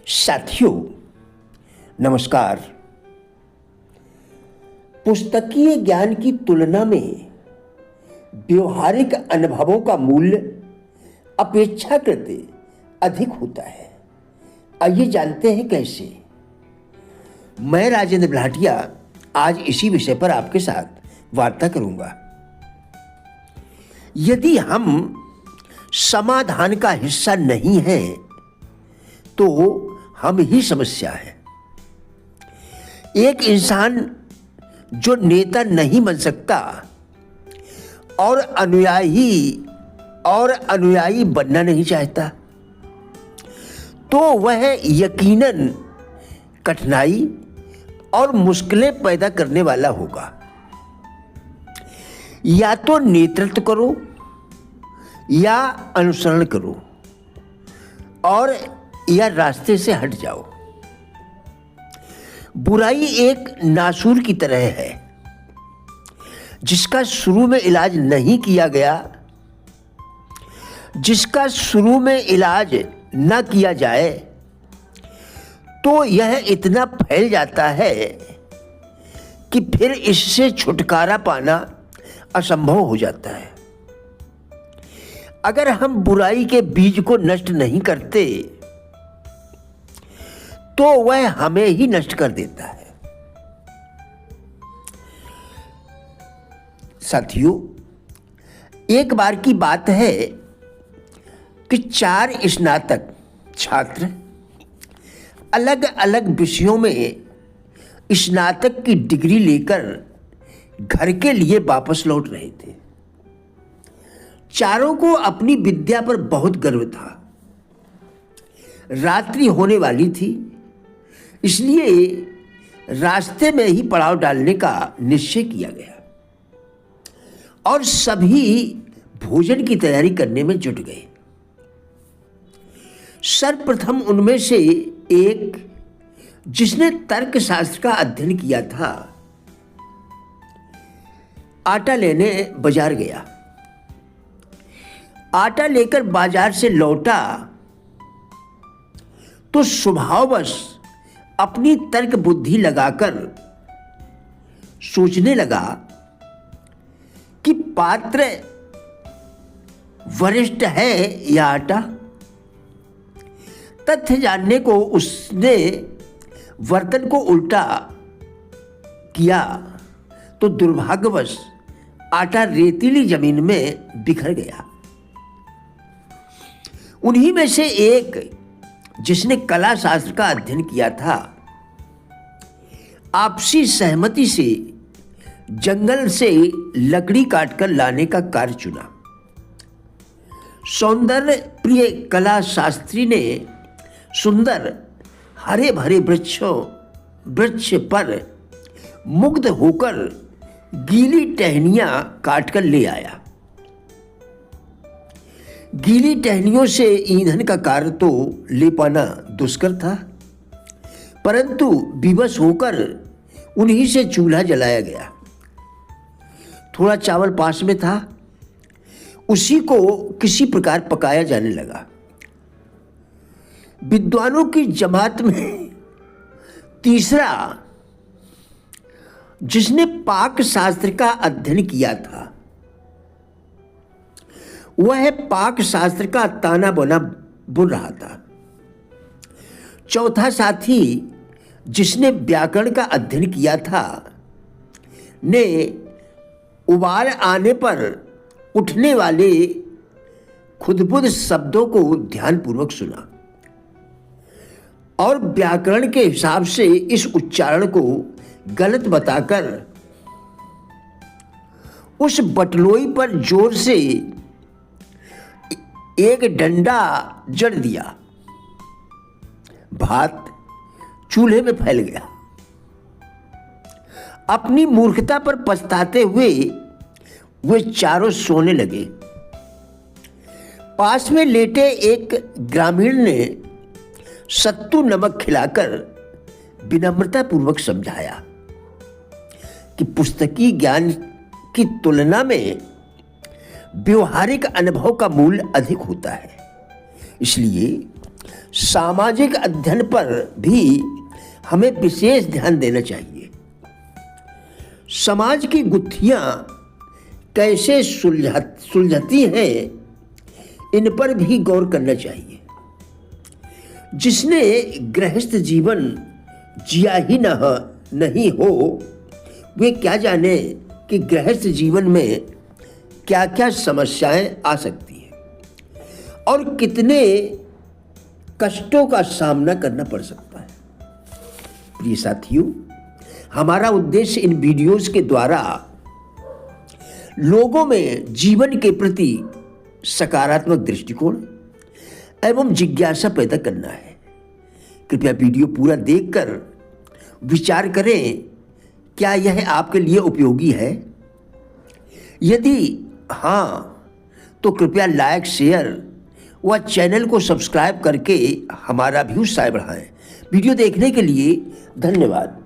साथियों नमस्कार। पुस्तकीय ज्ञान की तुलना में व्यवहारिक अनुभवों का मूल्य अपेक्षाकृत अधिक होता है। आइए जानते हैं कैसे। मैं राजेंद्र भाटिया आज इसी विषय पर आपके साथ वार्ता करूंगा। यदि हम समाधान का हिस्सा नहीं हैं तो हम ही समस्या है। एक इंसान जो नेता नहीं बन सकता और अनुयायी बनना नहीं चाहता तो वह यकीनन कठिनाई और मुश्किलें पैदा करने वाला होगा। या तो नेतृत्व करो या अनुसरण करो और या रास्ते से हट जाओ। बुराई एक नासूर की तरह है जिसका शुरू में इलाज नहीं किया गया, जिसका शुरू में इलाज न किया जाए तो यह इतना फैल जाता है कि फिर इससे छुटकारा पाना असंभव हो जाता है। अगर हम बुराई के बीज को नष्ट नहीं करते तो वह हमें ही नष्ट कर देता है। साथियों, एक बार की बात है कि 4 स्नातक छात्र अलग अलग विषयों में स्नातक की डिग्री लेकर घर के लिए वापस लौट रहे थे। चारों को अपनी विद्या पर बहुत गर्व था। रात्रि होने वाली थी, इसलिए रास्ते में ही पड़ाव डालने का निश्चय किया गया और सभी भोजन की तैयारी करने में जुट गए। सर्वप्रथम उनमें से एक, जिसने तर्कशास्त्र का अध्ययन किया था, आटा लेने बाजार गया। आटा लेकर बाजार से लौटा तो स्वभाववश अपनी तर्क बुद्धि लगाकर सोचने लगा कि पात्र वरिष्ठ है या आटा। तथ्य जानने को उसने वर्तन को उल्टा किया तो दुर्भाग्यवश आटा रेतीली जमीन में बिखर गया। उन्हीं में से एक, जिसने कला शास्त्र का अध्ययन किया था, आपसी सहमति से जंगल से लकड़ी काटकर लाने का कार्य चुना। सौंदर्य प्रिय कला शास्त्री ने सुंदर हरे भरे वृक्ष पर मुग्ध होकर गीली टहनियां काटकर ले आया। गीली टहनियों से ईंधन का कार्य तो ले पाना दुष्कर था, परंतु विवश होकर उन्हीं से चूल्हा जलाया गया। थोड़ा चावल पास में था, उसी को किसी प्रकार पकाया जाने लगा। विद्वानों की जमात में तीसरा, जिसने पाक शास्त्र का अध्ययन किया था, वह पाक शास्त्र का ताना बाना बुन रहा था। चौथा साथी, जिसने व्याकरण का अध्ययन किया था, ने उबाल आने पर उठने वाले खुदबुद शब्दों को ध्यानपूर्वक सुना और व्याकरण के हिसाब से इस उच्चारण को गलत बताकर उस बटलोई पर जोर से एक डंडा जड़ दिया। भात चूल्हे में फैल गया। अपनी मूर्खता पर पछताते हुए वे चारों सोने लगे। पास में लेटे एक ग्रामीण ने सत्तू नमक खिलाकर विनम्रतापूर्वक समझाया कि पुस्तकीय ज्ञान की तुलना में व्यवहारिक अनुभव का मूल्य अधिक होता है। इसलिए सामाजिक अध्ययन पर भी हमें विशेष ध्यान देना चाहिए। समाज की गुत्थियां कैसे सुलझती हैं, इन पर भी गौर करना चाहिए। जिसने गृहस्थ जीवन जिया ही नहीं हो, वे क्या जाने कि गृहस्थ जीवन में क्या क्या समस्याएं आ सकती हैं और कितने कष्टों का सामना करना पड़ सकता है। प्रिय साथियों, हमारा उद्देश्य इन वीडियोस के द्वारा लोगों में जीवन के प्रति सकारात्मक दृष्टिकोण एवं जिज्ञासा पैदा करना है। कृपया वीडियो पूरा देखकर विचार करें, क्या यह आपके लिए उपयोगी है? यदि हाँ, तो कृपया लाइक, शेयर व चैनल को सब्सक्राइब करके हमारा भी उत्साह बढ़ाएं। वीडियो देखने के लिए धन्यवाद।